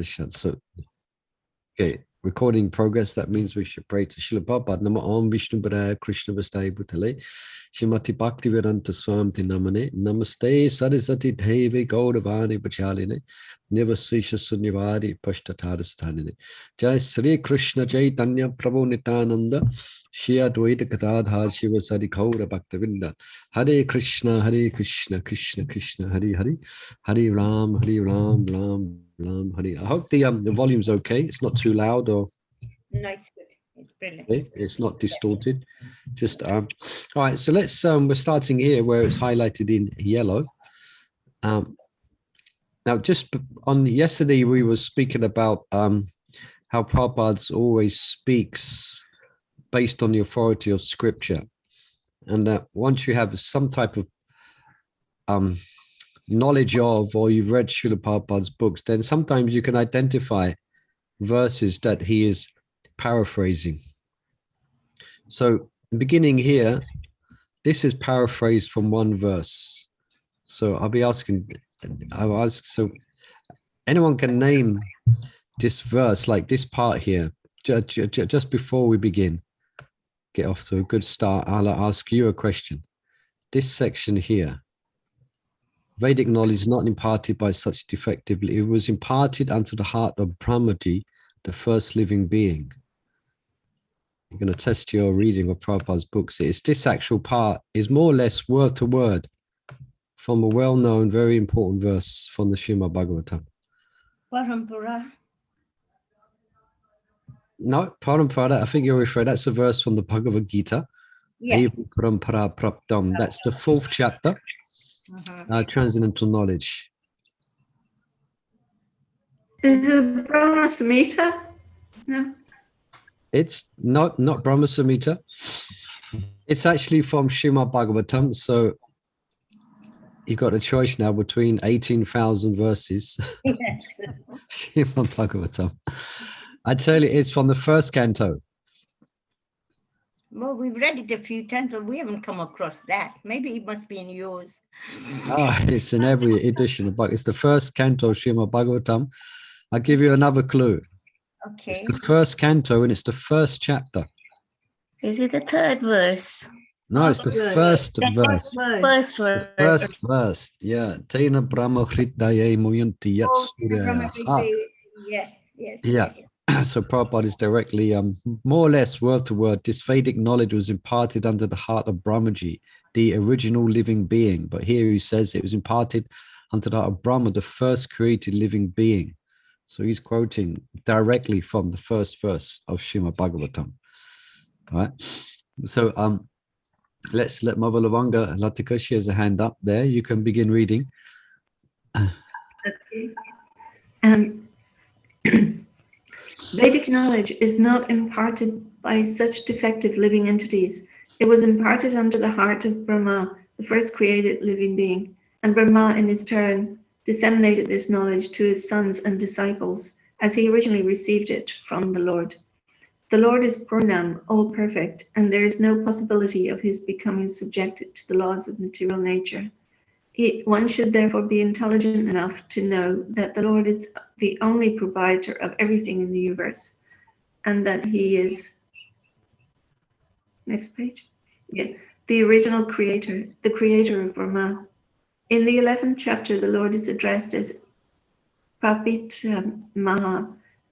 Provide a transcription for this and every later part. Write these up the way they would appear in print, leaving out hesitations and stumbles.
Upanishad. So, okay, recording progress. That means we should pray to Srila Prabhupada. Nama Om Vishnu Padaya Krishna Vastai Bhutale Shrimati Bhakti Vedanta Swamiti Namane Namaste Sarasati Devi Gauravani Pachaline Nivasisha Sunyavadi Pashtatadasthanine Jai Sri Krishna Chaitanya Prabhu Nityananda Shri Advaita Gadadhar Shiva Sadi Gaura Bhaktavinda Hare Krishna Krishna Krishna Hare Hare Hare Ram Ram Hare. I hope the volume's okay. It's not too loud or no, it's good. It's brilliant. okay. It's not distorted. Just all right. So let's we're starting here where it's highlighted in yellow. Now, just on yesterday we were speaking about how Prabhupada always speaks based on the authority of scripture, and that once you have some type of knowledge of, or you've read Srila Prabhupada's books, then sometimes you can identify verses that he is paraphrasing. So beginning here, this is paraphrased from one verse. So I'll ask, so anyone can name this verse, like this part here, just before we begin, get off to a good start. I'll ask you a question. This section here, Vedic knowledge is not imparted by such defectively. It was imparted unto the heart of Brahmaji, the first living being. I'm going to test your reading of Prabhupada's books. It's this actual part is more or less word to word from a well-known, very important verse from the Srimad Bhagavatam. Parampara. No, Parampara, I think you're referring, that's a verse from the Bhagavad Gita. Yeah. Parampara Praptam. That's the 4th chapter. Transcendental knowledge. Is it Brahma Samhita? No. It's not Brahma Samhita. It's actually from Srimad Bhagavatam. So you got a choice now between 18,000 verses. Yes. Srimad Bhagavatam. I tell you, it's from the 1st canto. Well, we've read it a few times, but we haven't come across that. Maybe it must be in yours. It's in every edition of Bhagavatam. It's the 1st canto of Srimad Bhagavatam. I'll give you another clue. Okay. It's the 1st canto and it's the 1st chapter. Is it the 3rd verse? No, it's the 1st verse. First verse. First verse, yeah. Tena Brahma Hridaye Muyanti Yatsurya. Yes, yes. Yeah. So Prabhupada is directly, more or less word to word, this Vedic knowledge was imparted under the heart of Brahmaji, the original living being. But here he says it was imparted under the heart of Brahma, the first created living being. So he's quoting directly from the 1st verse of Srimad Bhagavatam. All right. So let's let Mother Lavanga Latika, she has a hand up there. You can begin reading. Okay. Vedic knowledge is not imparted by such defective living entities. It was imparted under the heart of Brahma, the first created living being, and Brahma in his turn disseminated this knowledge to his sons and disciples as he originally received it from the Lord. The Lord is Purnam, all perfect, and there is no possibility of his becoming subjected to the laws of material nature. One should therefore be intelligent enough to know that the Lord is the only proprietor of everything in the universe, and that he is, next page, the original creator, the creator of Brahma. In the 11th chapter, the Lord is addressed as Maha,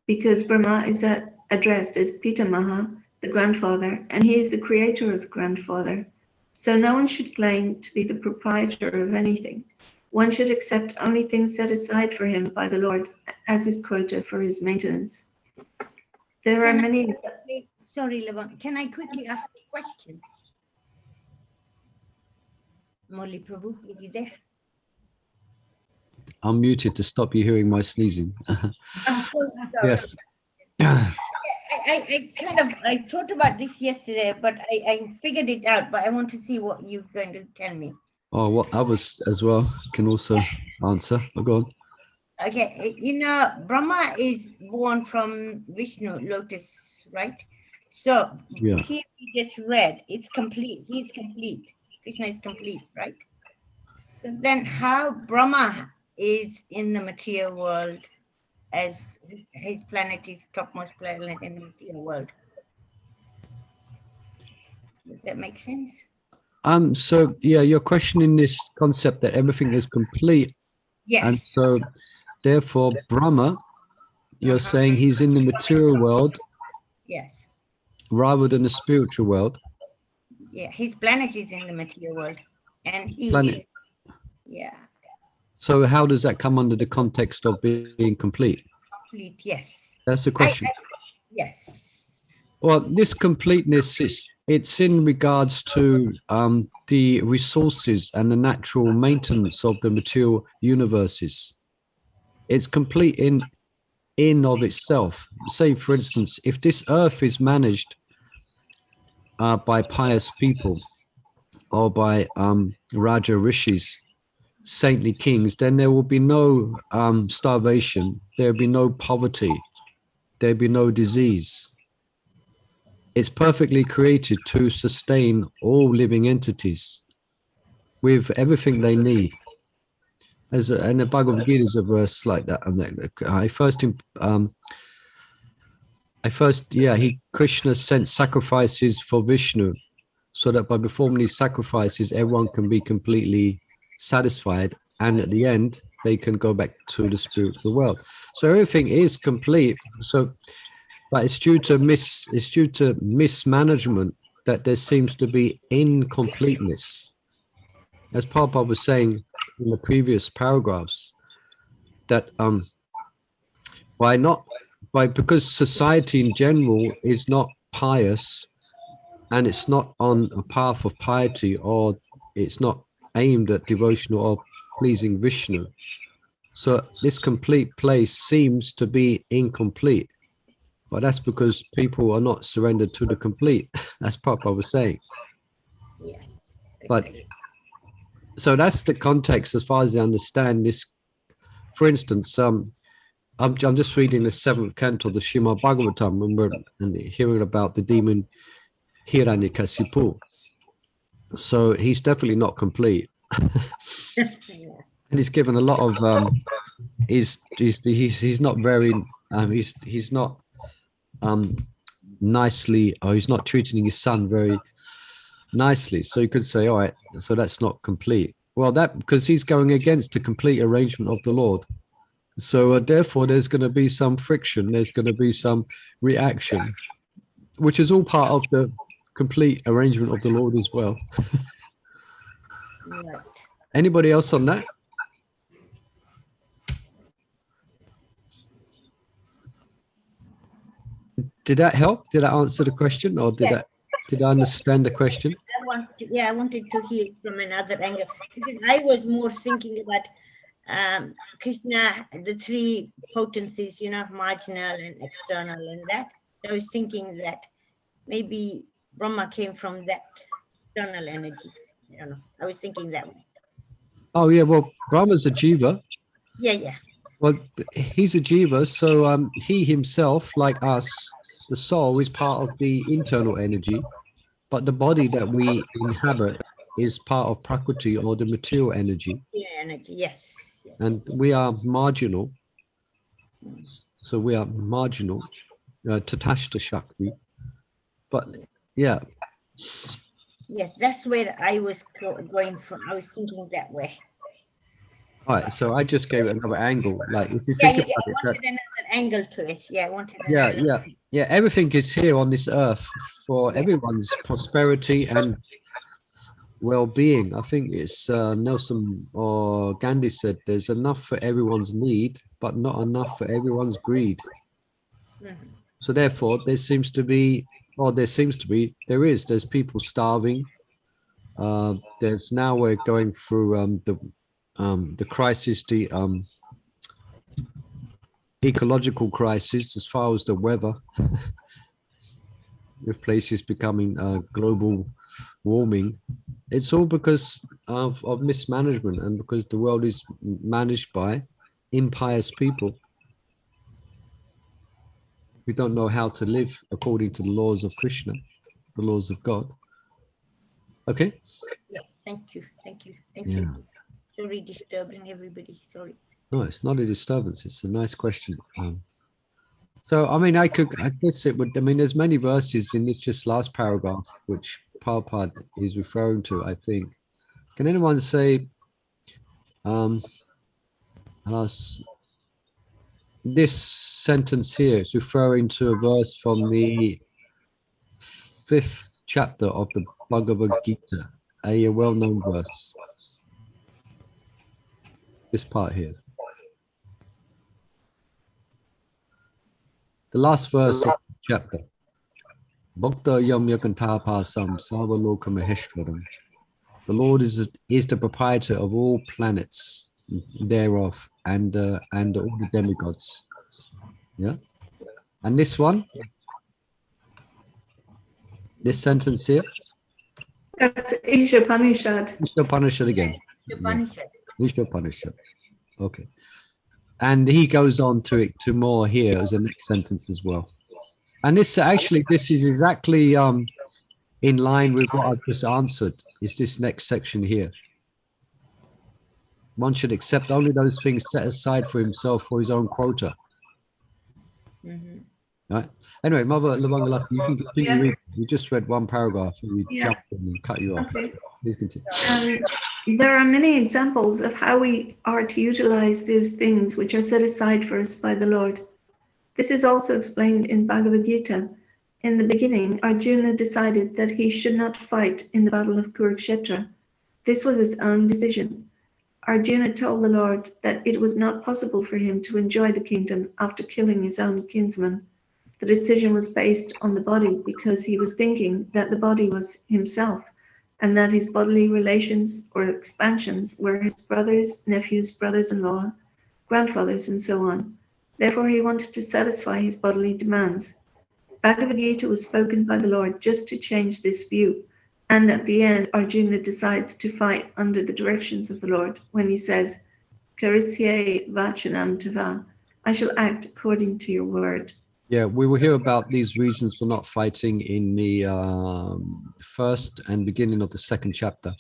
because Brahma is addressed as Pitamaha, the grandfather, and he is the creator of the grandfather. So no one should claim to be the proprietor of anything. One should accept only things set aside for him by the Lord as his quota for his maintenance. There are many... Sorry, Lavang, can I quickly ask a question? Molly Prabhu, is he there? I'm muted to stop you hearing my sneezing. I'm so sorry. Yes. I thought about this yesterday, but I figured it out, but I want to see what you're going to tell me. Oh, what others as well can also answer. Oh, go on. Okay, Brahma is born from Vishnu lotus, right? So Yeah. here we just read, it's complete. He's complete. Krishna is complete, right? So then how Brahma is in the material world as his planet is topmost planet in the material world. Does that make sense? So yeah, you're questioning this concept that everything is complete, and Yes. so therefore Brahma, you're saying he's in the material world Yes. rather than the spiritual world. Yeah. His planet is in the material world, and he Planet. is. Yeah. So how does that come under the context of being complete? Complete. Yes. That's the question. Yes. Well, this completeness it's in regards to the resources and the natural maintenance of the material universes. It's complete in of itself. Say, for instance, if this earth is managed by pious people or by Raja Rishis, saintly kings, then there will be no starvation, there'll be no poverty, there'll be no disease. It's perfectly created to sustain all living entities with everything they need. And the Bhagavad Gita is a verse like that. And Krishna sent sacrifices for Vishnu, so that by performing these sacrifices, everyone can be completely satisfied, and at the end, they can go back to the spiritual world. So everything is complete. So, but it's due to mismanagement that there seems to be incompleteness. As Papa was saying in the previous paragraphs, that because society in general is not pious, and it's not on a path of piety, or it's not aimed at devotion or pleasing Vishnu. So this complete place seems to be incomplete, but that's because people are not surrendered to the complete. That's Papa was saying. Yes. But so that's the context as far as I understand this. For instance, I'm just reading the 7th canto of the Srimad Bhagavatam, and hearing about the demon Hiranyakasipu. So he's definitely not complete. And he's given a lot of he's not very he's not nicely, or he's not treating his son very nicely. So you could say, all right, so that's not complete. Well, that because he's going against the complete arrangement of the Lord. So therefore there's going to be some friction, there's going to be some reaction, which is all part of the complete arrangement of the Lord as well. Right. Anybody else on that? Did that help? Did I answer the question, or did I understand the question? I wanted to hear it from another angle, because I was more thinking about Krishna, the three potencies, marginal and external, and that. I was thinking that maybe Brahma came from that external energy. I don't know. I was thinking that way. Oh yeah, well, Brahma's a jiva. Yeah. Well, he's a jiva, so he himself, like us, the soul, is part of the internal energy, but the body that we inhabit is part of Prakriti, or the material energy. Yeah, energy, yes. And we are marginal. So we are marginal, Tatashta Shakti. But yeah. Yes, that's where I was going from. I was thinking that way. All right, so I just gave it another angle. Like if you think about I wanted another angle to it. Yeah, I wanted. Yeah. Everything is here on this earth for everyone's prosperity and well-being. I think it's Nelson or Gandhi said, "There's enough for everyone's need, but not enough for everyone's greed." Mm-hmm. So therefore, there's people starving. There's now we're going through the crisis, the ecological crisis as far as the weather, with places becoming global warming. It's all because of mismanagement, and because the world is managed by impious people who don't know how to live according to the laws of Krishna, the laws of God. Okay? Yes, thank you. Yeah. Sorry, disturbing everybody. Sorry. No, it's not a disturbance. It's a nice question. So, I mean, I guess it would, I mean, there's many verses in this just last paragraph, which Prabhupada is referring to, I think. Can anyone say, uh, this sentence here is referring to a verse from the 5th chapter of the Bhagavad Gita, a well-known verse. This part here. The last verse of the chapter. Bhakta yam yakantapasam savaloka maheshwaram. The Lord is the proprietor of all planets thereof and all the demigods. Yeah. And this one, this sentence here. That's Isha Panishad. Isha Upanishad again. Upanishad. Isha Upanishad. Okay. And he goes on to more here as the next sentence as well. And this is exactly in line with what I've just answered. It's this next section here. One should accept only those things set aside for himself for his own quota. Mhm. Right. Anyway, Mother Lavangalas, you can continue Yeah. reading. You just read one paragraph and we Yeah. jumped in and cut you off. Okay. Please continue. There are many examples of how we are to utilize those things which are set aside for us by the Lord. This is also explained in Bhagavad Gita. In the beginning, Arjuna decided that he should not fight in the battle of Kurukshetra. This was his own decision. Arjuna told the Lord that it was not possible for him to enjoy the kingdom after killing his own kinsman. The decision was based on the body because he was thinking that the body was himself and that his bodily relations or expansions were his brothers, nephews, brothers-in-law, grandfathers, and so on. Therefore, he wanted to satisfy his bodily demands. Bhagavad Gita was spoken by the Lord just to change this view. And at the end, Arjuna decides to fight under the directions of the Lord when he says, Karisye vachanam tava, I shall act according to your word. Yeah, we will hear about these reasons for not fighting in the first and beginning of the second chapter.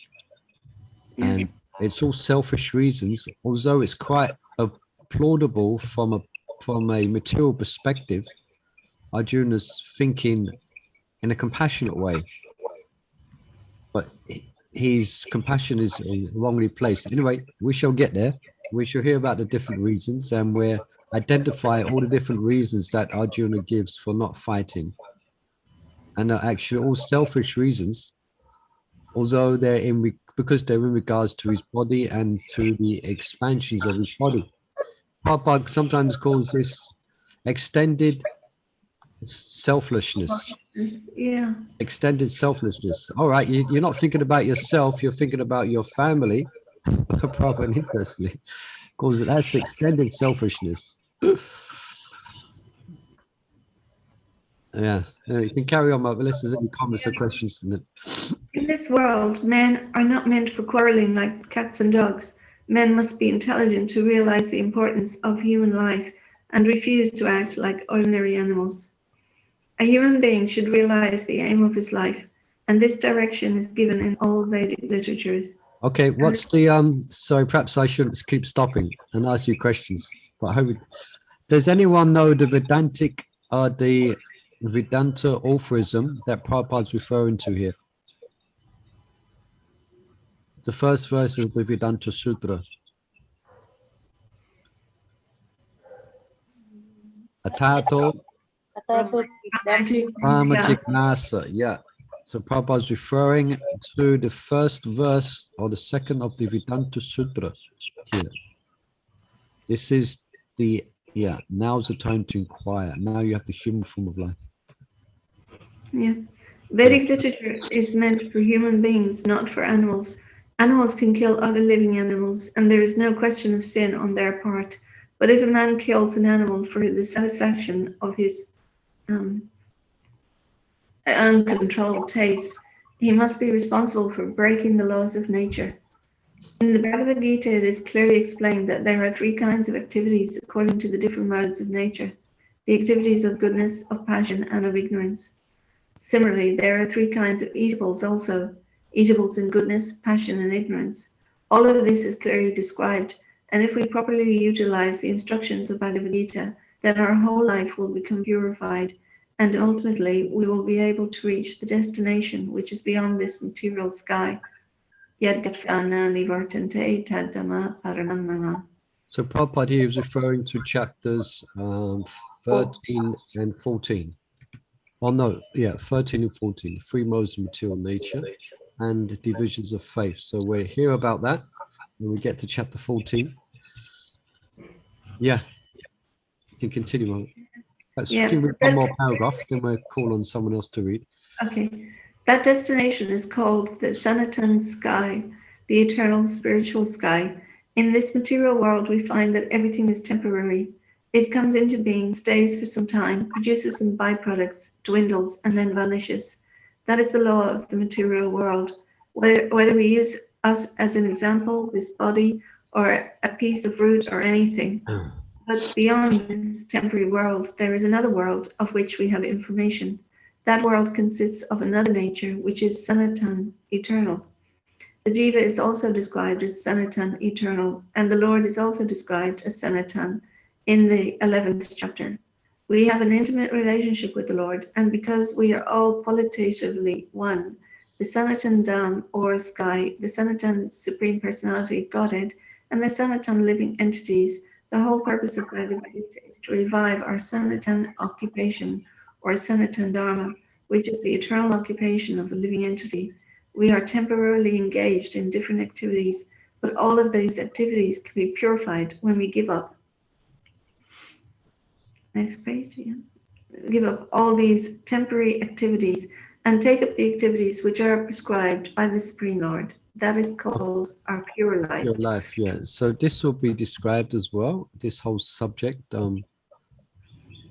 Yeah. And it's all selfish reasons, although it's quite applaudable from a material perspective. Arjuna's thinking in a compassionate way, but his compassion is wrongly placed. Anyway, we shall get there. We shall hear about the different reasons, and we'll identify all the different reasons that Arjuna gives for not fighting. And they're actually all selfish reasons, although because they're in regards to his body and to the expansions of his body. Prabhupada sometimes calls this extended selflessness. Yeah. Extended selflessness. All right, you're not thinking about yourself, you're thinking about your family. Prabhupada interestingly calls it that's extended selfishness. Yeah, you can carry on, unless there's any comments or questions. In this world, men are not meant for quarreling like cats and dogs. Men must be intelligent to realize the importance of human life and refuse to act like ordinary animals. A human being should realize the aim of his life, and this direction is given in all Vedic literatures. Okay, what's the sorry, perhaps I shouldn't keep stopping and ask you questions, but I hope does anyone know the Vedanta aphorism that Prabhupada's referring to here? The first verse of the Vedanta-sutra. Atato Brahma Jignasa. Yeah. So Prabhupada's referring to the first verse or the second of the Vedanta-sutra here. This is now's the time to inquire. Now you have the human form of life. Yeah. Vedic literature is meant for human beings, not for animals. Animals can kill other living animals, and there is no question of sin on their part. But if a man kills an animal for the satisfaction of his uncontrolled taste, he must be responsible for breaking the laws of nature. In the Bhagavad Gita, it is clearly explained that there are three kinds of activities according to the different modes of nature: the activities of goodness, of passion, and of ignorance. Similarly, there are three kinds of eatables also: eatables in goodness, passion, and ignorance. All of this is clearly described, And if we properly utilize the instructions of Bhagavad Gita, then our whole life will become purified, and ultimately we will be able to reach the destination which is beyond this material sky. Yad-gatfana nivartante tad-dhamma paramamama. So Prabhupada here is referring to chapters 13 and 14. Oh no, yeah, 13 and 14, three modes of material nature and divisions of faith. So we're here about that when we get to chapter 14. Yeah, you can continue. Let's read one more paragraph, then we'll call on someone else to read. Okay. That destination is called the sanatana sky, the eternal spiritual sky. In this material world, we find that everything is temporary. It comes into being, stays for some time, produces some byproducts, dwindles, and then vanishes. That is the law of the material world. Whether we use us as an example, this body, or a piece of fruit or anything. But beyond this temporary world, there is another world of which we have information. That world consists of another nature, which is sanatana, eternal. The jiva is also described as sanatana, eternal, and the Lord is also described as sanatana in the 11th chapter. We have an intimate relationship with the Lord, and because we are all qualitatively one, the sanatana-dharma or sky, the sanatana supreme personality Godhead, and the sanatana living entities, the whole purpose of Bhagavad Gita is to revive our sanatana occupation, or sanatana-dharma, which is the eternal occupation of the living entity. We are temporarily engaged in different activities, but all of these activities can be purified when we give up. Next page, yeah. Give up all these temporary activities and take up the activities which are prescribed by the Supreme Lord. That is called our pure life. Your life, yeah. So this will be described as well, this whole subject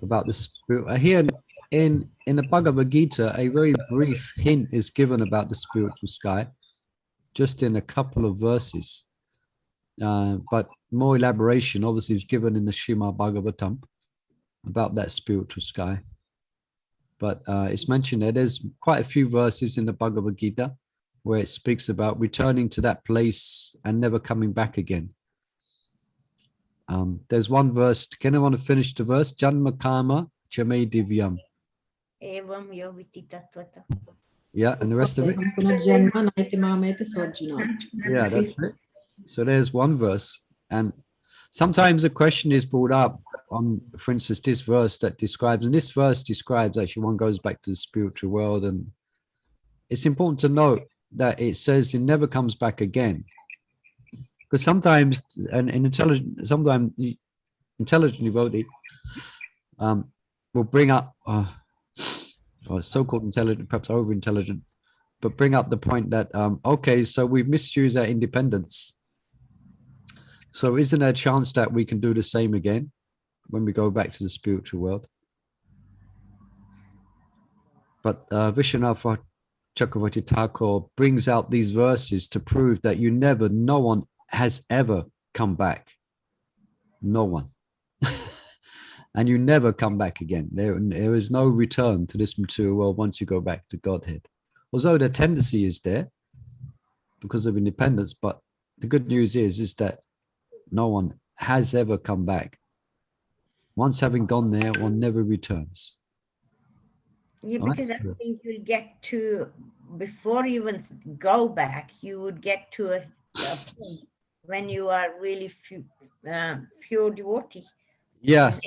about the spirit. Here in the Bhagavad Gita, a very brief hint is given about the spiritual sky, just in a couple of verses. But more elaboration obviously is given in the Srimad Bhagavatam about that spiritual sky. But it's mentioned that there's quite a few verses in the Bhagavad Gita where it speaks about returning to that place and never coming back again. There's one verse, can I want to finish the verse? Janma karma chame divyam. Yeah, and the rest of it? Yeah, that's it. So there's one verse. And sometimes a question is brought up on, for instance, this verse that describes, and this verse describes, actually one goes back to the spiritual world, and it's important to note that it says it never comes back again. Because sometimes an intelligent devotee will bring up, or so-called intelligent, perhaps over-intelligent, but bring up the point that, okay, so we've misused our independence. So isn't there a chance that we can do the same again when we go back to the spiritual world? But Vishwanath Chakravarti Thakur brings out these verses to prove that no one has ever come back. No one. And you never come back again. There is no return to this material world once you go back to Godhead. Although the tendency is there because of independence, but the good news is that no one has ever come back. Once having gone there, one never returns. Yeah, because I think you'll get to, before you even go back, you would get to a point when you are really pure devotee. Yeah.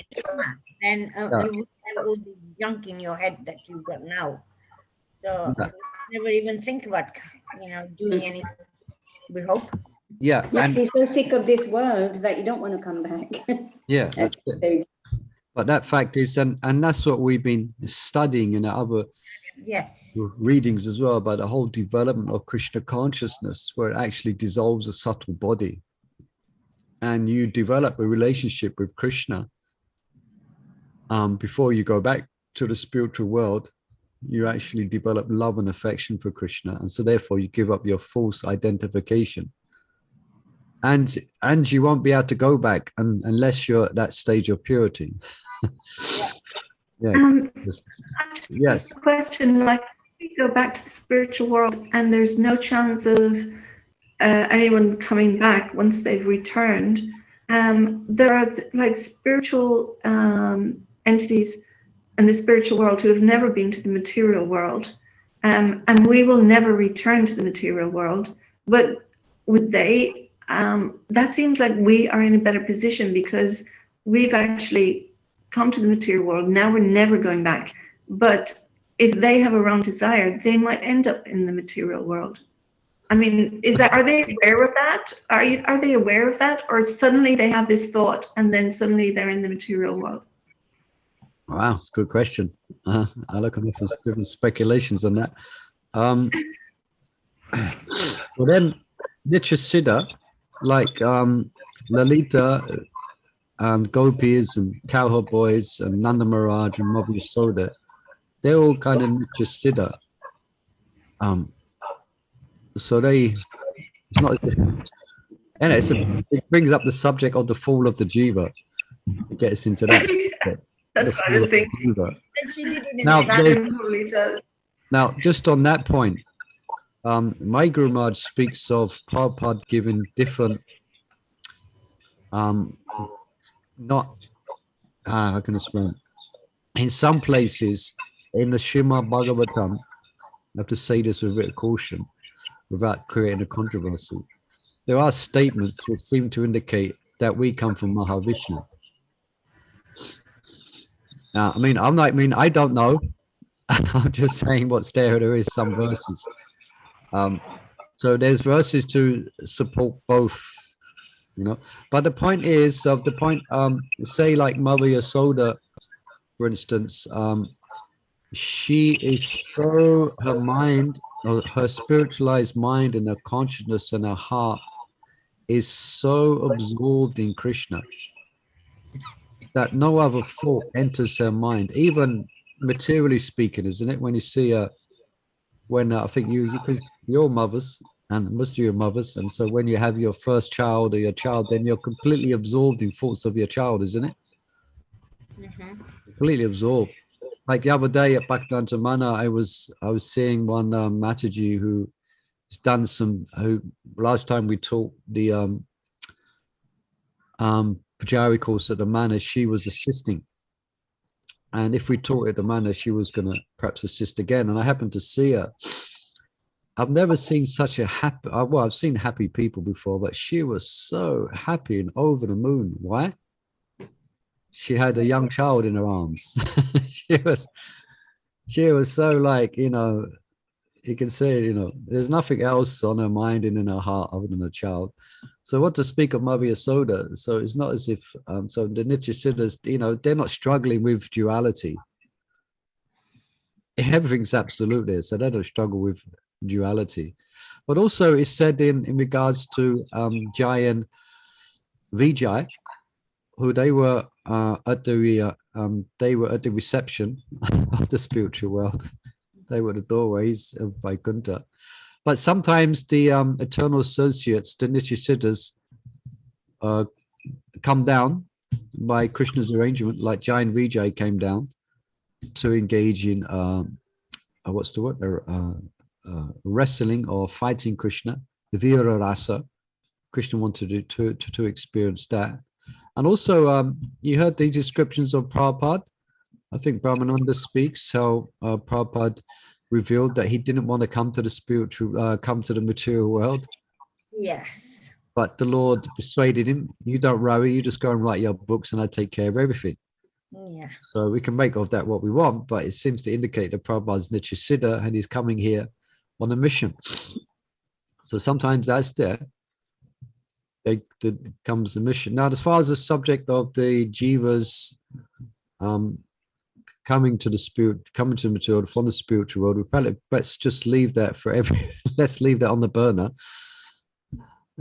Then you would have all the junk in your head that you've got now. So never even think about, doing anything, we hope. Yeah. You must be so sick of this world that you don't want to come back. Yeah, that's it. But that fact is, and that's what we've been studying in other readings as well, about the whole development of Krishna consciousness, where it actually dissolves a subtle body. And you develop a relationship with Krishna before you go back to the spiritual world. You actually develop love and affection for Krishna. And so therefore you give up your false identification. And you won't be able to go back unless you're at that stage of purity. Yes. Question, like, we go back to the spiritual world and there's no chance of anyone coming back once they've returned. there are like spiritual entities in the spiritual world who have never been to the material world, and we will never return to the material world. But would they? That seems like we are in a better position because we've actually come to the material world. Now we're never going back. But if they have a wrong desire, they might end up in the material world. I mean, are they aware of that? Are they aware of that? Or suddenly they have this thought and then suddenly they're in the material world? Wow, it's a good question. I look at there's different speculations on that. Well, then, Nityasiddha, like Lalita and Gopis and Cowherd Boys and Nanda Maharaj and Madhya Yasoda, they're all kind of Nityasiddha. So it's not, and it brings up the subject of the fall of the jiva. It gets into that. That's what I was thinking. Now, just on that point, my Guru Maharaj speaks of Prabhupada giving different, how can I explain? In some places, in the Srimad Bhagavatam, I have to say this with a bit of caution, without creating a controversy. There are statements which seem to indicate that we come from Mahavishnu. Now, I don't know. I'm just saying what's there. There is some verses. So there's verses to support both, But the point is, say like Madhya Yasoda, for instance, she is so, her mind, or her spiritualized mind and her consciousness and her heart is so absorbed in Krishna that no other thought enters her mind, even materially speaking, isn't it? When you see I think because you're mothers, and most of your mothers, and so when you have your first child or your child, then you're completely absorbed in thoughts of your child, isn't it? Mm-hmm. Completely absorbed. Like the other day at Bhakti-Mana, I was seeing one Mataji who's done last time we taught the Pujari course at the manor, she was assisting. And if we taught at the manor, she was going to perhaps assist again. And I happened to see her. I've never seen such a happy, well, I've seen happy people before, but she was so happy and over the moon. Why? She had a young child in her arms. she was so like, you can say, there's nothing else on her mind and in her heart other than a child. So what to speak of Madhya Yasoda? So it's not as if, so the Nityasiddhas, they're not struggling with duality. Everything's absolute there, so they don't struggle with duality. But also it's said in regards to Jai and Vijay, who they were at the reception of the spiritual world. They were the doorways of Vaikuntha. But sometimes the eternal associates, the Nityasiddhas, come down by Krishna's arrangement, like Jai and Vijay came down to engage in what's the word? Wrestling or fighting Krishna, the Vira Rasa. Krishna wanted to experience that. And also, you heard these descriptions of Prabhupada. I think Brahmananda speaks how Prabhupada revealed that he didn't want to come to the material world. Yes. But the Lord persuaded him, you don't worry, you just go and write your books and I take care of everything. Yeah. So we can make of that what we want, but it seems to indicate that Prabhupada's Nityasiddha and he's coming here on a mission. So sometimes that's there. There comes the mission. Now, as far as the subject of the jivas coming to the material from the spiritual world, let's just leave that let's leave that on the burner.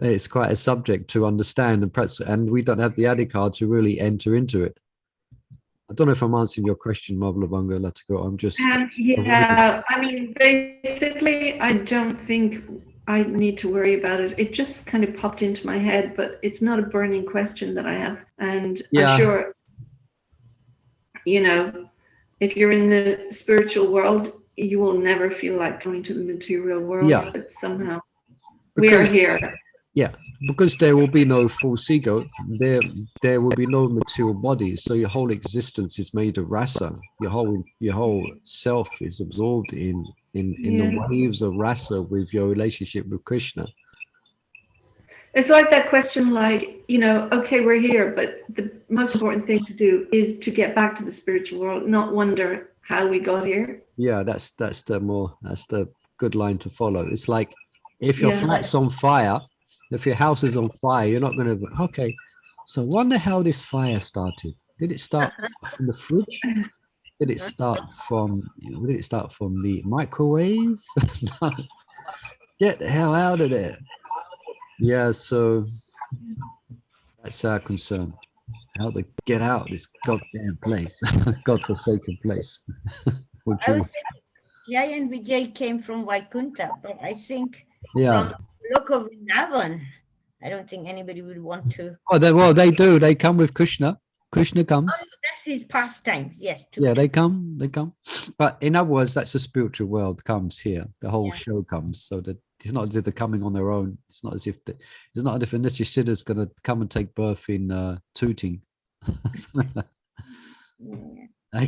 It's quite a subject to understand, and we don't have the adhikar to really enter into it. I don't know if I'm answering your question, Mavalabanga Latiko. I'm just basically, I don't think I need to worry about it. It just kind of popped into my head, but it's not a burning question that I have. And I'm sure, if you're in the spiritual world, you will never feel like going to the material world, but somehow we are here. Yeah, because there will be no false ego, there will be no material body. So your whole existence is made of rasa. Your whole self is absorbed in the waves of rasa with your relationship with Krishna. It's like that question, like, you know, okay, we're here, but the most important thing to do is to get back to the spiritual world, not wonder how we got here. Yeah, that's the good line to follow. It's like if your Yeah. flat's on fire, if your house is on fire, you're not going to, okay, so wonder how this fire started. Did it start from the fridge? Did it start from the microwave? No. Get the hell out of there. Yeah, so that's our concern. How to get out of this goddamn place, godforsaken place. Would I you? would say Jay and Vijay came from Vaikunta, but I think Yeah. from Loka Vrindavan, I don't think anybody would want to. Oh, they do. They come with Krishna. Krishna comes. Oh, that's his pastimes. Yes. Yeah, they come. But in other words, that's the spiritual world comes here. The whole Yeah. show comes. So that it's not as if they're coming on their own. It's not as if Nitya Siddha's going to come and take birth in Tooting. Yeah. They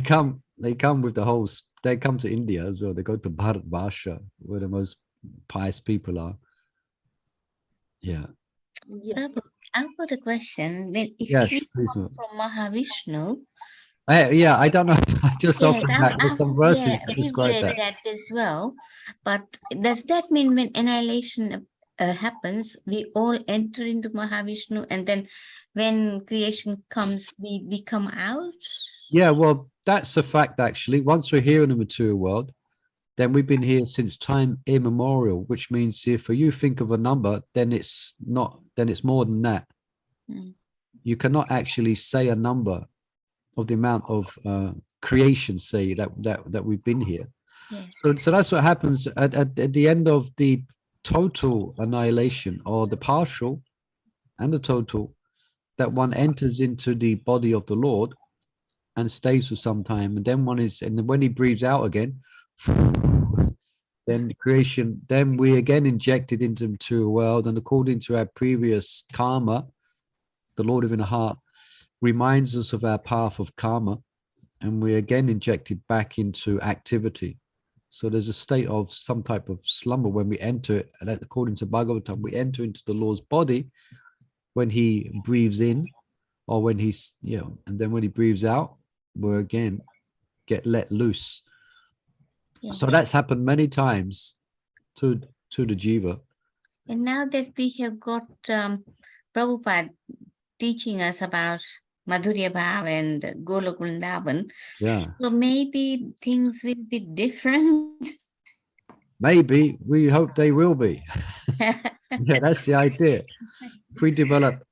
come with the whole. They come to India as well. They go to Bharat Vasha, where the most pious people are. Yeah. Yeah. Prabhu, I've got a question. When if Yes, we please. come from Mahavishnu, Yeah, I don't know. I just yes, often that there's some verses that describe reread that. that as well. But does that mean when annihilation happens, we all enter into Mahavishnu, and then when creation comes, we come out? Yeah, well, that's a fact actually. Once we're here in the material world, then we've been here since time immemorial, which means if you think of a number, then it's more than that. Mm. You cannot actually say a number of the amount of creation, say that we've been here. Yes. So that's what happens at the end of the total annihilation, or the partial and the total, that one enters into the body of the Lord and stays for some time, and then when he breathes out again, then the creation, then we again injected into the material world, and according to our previous karma, the Lord within the heart reminds us of our path of karma, and we again injected back into activity. So there's a state of some type of slumber when we enter, and according to Bhagavad Gita, we enter into the Lord's body when he breathes in, or when he's, and then when he breathes out, we're again get let loose. Yes. So that's happened many times to the jiva. And now that we have got Prabhupada teaching us about Madhurya Bhav and Golok Vrindavan, Yeah. so maybe things will be different. Maybe, we hope they will be. Yeah, that's the idea. If we develop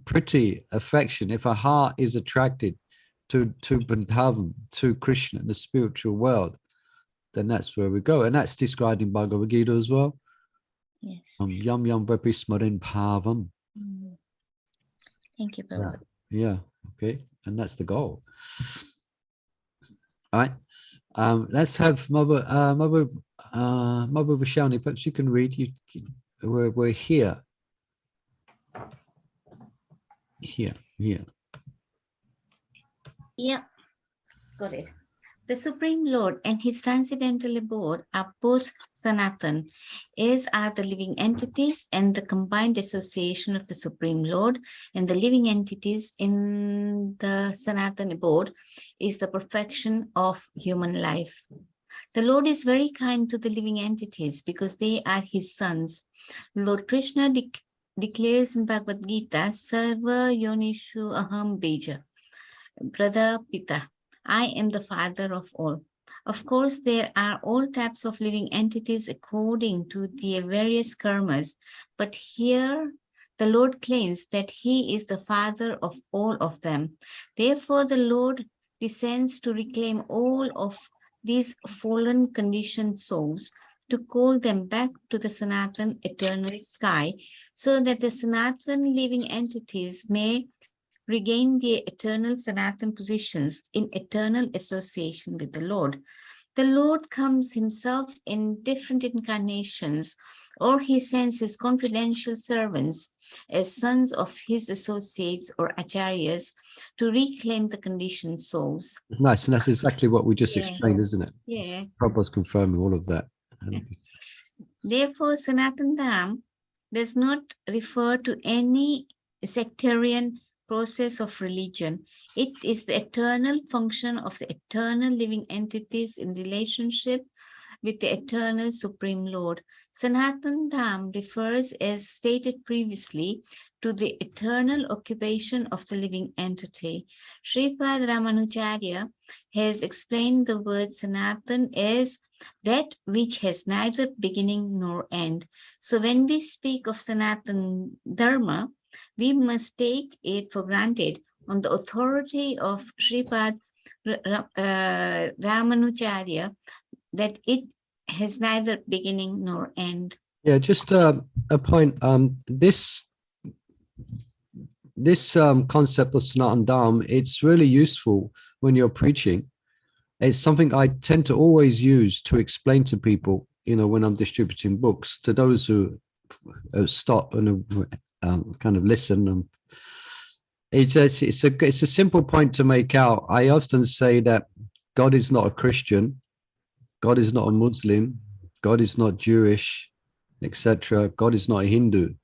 pretty affection, if our heart is attracted to Vrindavan, to Krishna, the spiritual world, then that's where we go. And that's described in Bhagavad Gita as well. Yes. Yam yam vapi smarin bhavam. Thank you, Prabhupada. Yeah, okay. And that's the goal. All right. Let's have Mother Vishani, perhaps you can read. We're here. Here. Yeah, got it. The Supreme Lord and his transcendental abode are both Sanatan, as are the living entities, and the combined association of the Supreme Lord and the living entities in the Sanatan abode is the perfection of human life. The Lord is very kind to the living entities because they are his sons. Lord Krishna declares in Bhagavad Gita, Sarva Yonishu Aham Beja, Brother Pita, I am the father of all. Of course, there are all types of living entities according to their various karmas, but here the Lord claims that he is the father of all of them. Therefore, the Lord descends to reclaim all of these fallen conditioned souls, to call them back to the Sanatan eternal sky, so that the Sanatan living entities may regain their eternal Sanatan positions in eternal association with the Lord. The Lord comes himself in different incarnations, or he sends his confidential servants as sons of his associates or acharyas to reclaim the conditioned souls. Nice, and that's exactly what we just Yes. explained, isn't it? Yeah. Prabhupada's confirming all of that. Therefore, sanatana-dharma does not refer to any sectarian process of religion. It is the eternal function of the eternal living entities in relationship with the eternal Supreme Lord. Sanatana-dharma refers, as stated previously, to the eternal occupation of the living entity. Sripad Ramanujarya has explained the word Sanatan as that which has neither beginning nor end. So when we speak of sanatana-dharma, we must take it for granted on the authority of Sripad Ramanujarya that it has neither beginning nor end. Yeah, just a point. This concept of sanatana-dharma, it's really useful when you're preaching. It's something I tend to always use to explain to people, when I'm distributing books, to those who stop and kind of listen. It's a simple point to make out. I often say that God is not a Christian, God is not a Muslim, God is not Jewish, etc. God is not a Hindu.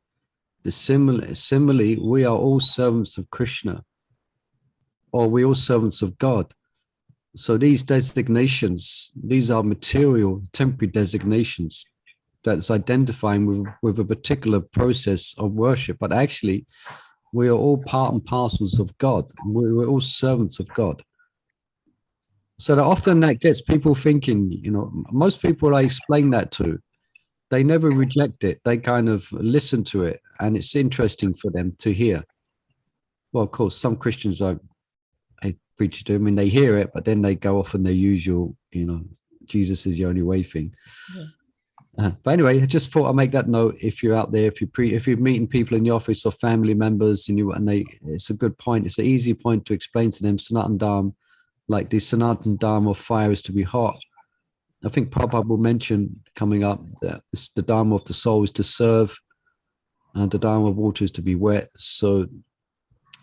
Similarly, we are all servants of Krishna, or we all servants of God. So these designations, these are material, temporary designations that's identifying with a particular process of worship. But actually, we are all part and parcels of God. We're all servants of God. So that often that gets people thinking, most people I explain that to, they never reject it. They kind of listen to it, and it's interesting for them to hear. Well, of course, some Christians I preach to. I mean, they hear it, but then they go off and they usual, Jesus is the only way thing. Yeah. But anyway, I just thought I'd make that note. If you're out there, if you're meeting people in the office or family members, it's a good point. It's an easy point to explain to them sanatana-dharma, like the sanatana-dharma of fire is to be hot. I think Prabhupada will mention coming up that the dharma of the soul is to serve, and the dharma of water is to be wet. So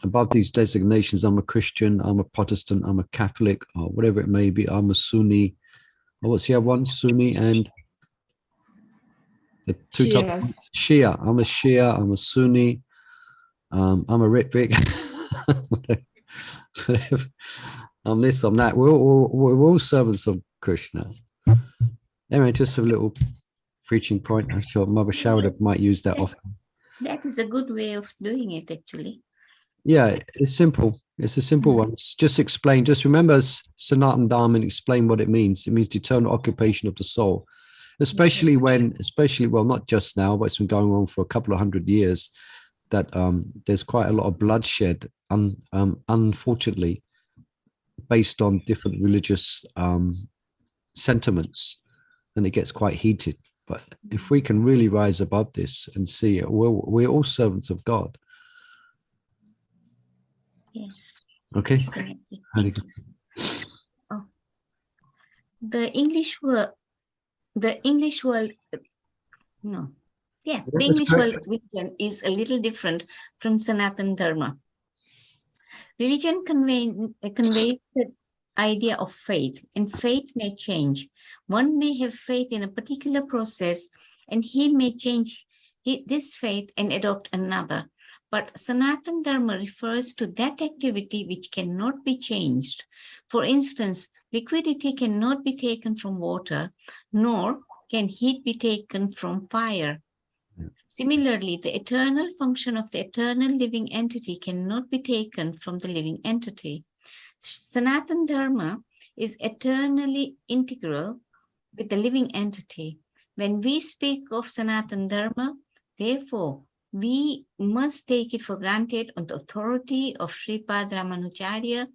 above these designations, I'm a Christian, I'm a Protestant, I'm a Catholic, or whatever it may be. I'm a Sunni. Or what's the other one? Sunni and the two Shia. I'm a Shia. I'm a Sunni. I'm a Ritwik. I'm this. I'm that. We're all servants of Krishna. Anyway, just a little preaching point. I thought Mother Sharada might use that often. That is a good way of doing it, actually. Yeah, it's simple. It's a simple one. Just explain. Just remember sanatana-dharma and explain what it means. It means the eternal occupation of the soul, especially well, not just now, but it's been going on for a couple of 100 years. That there's quite a lot of bloodshed, unfortunately, based on different religious sentiments, and it gets quite heated. But if we can really rise above this and see it, we're all servants of God. Yes. Okay. Oh. The English world, the English world religion is a little different from Sanatana-dharma. Religion conveys the idea of faith, and faith may change. One may have faith in a particular process, and he may change this faith and adopt another. But Sanatana-dharma refers to that activity which cannot be changed. For instance, liquidity cannot be taken from water, nor can heat be taken from fire. Similarly, the eternal function of the eternal living entity cannot be taken from the living entity. Sanatana-dharma is eternally integral with the living entity. When we speak of Sanatana-dharma, therefore, we must take it for granted on the authority of Sripad Ramanujarya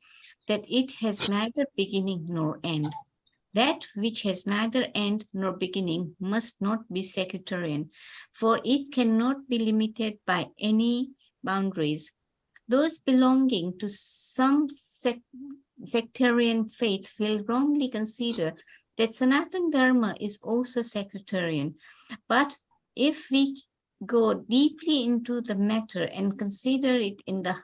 that it has neither beginning nor end. That which has neither end nor beginning must not be sectarian, for it cannot be limited by any boundaries. Those belonging to some sectarian faith will wrongly consider that sanatana-dharma is also sectarian. But if we go deeply into the matter and consider it in the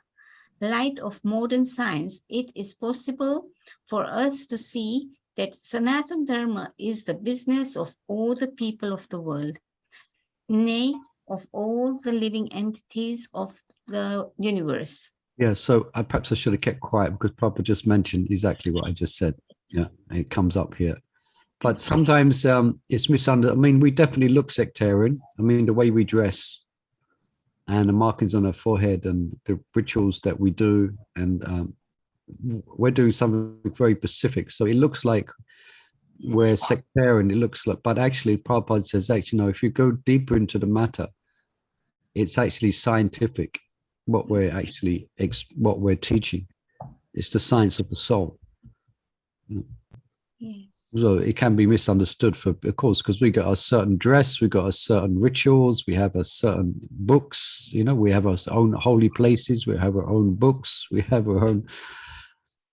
light of modern science, it is possible for us to see that sanatana-dharma is the business of all the people of the world, nay, of all the living entities of the universe. Yeah, so perhaps I should have kept quiet because Papa just mentioned exactly what I just said. Yeah, it comes up here. But sometimes it's misunderstood. I mean, we definitely look sectarian. I mean, the way we dress and the markings on our forehead and the rituals that we do, and we're doing something very specific. So it looks like we're sectarian. It looks like, but actually, Prabhupada says, actually, no, if you go deeper into the matter, it's actually scientific. What we're actually, what we're teaching. It's the science of the soul. Yes. So it can be misunderstood for, of course, because we got a certain dress, we got a certain rituals, we have a certain books, you know, we have our own holy places, we have our own books, we have our own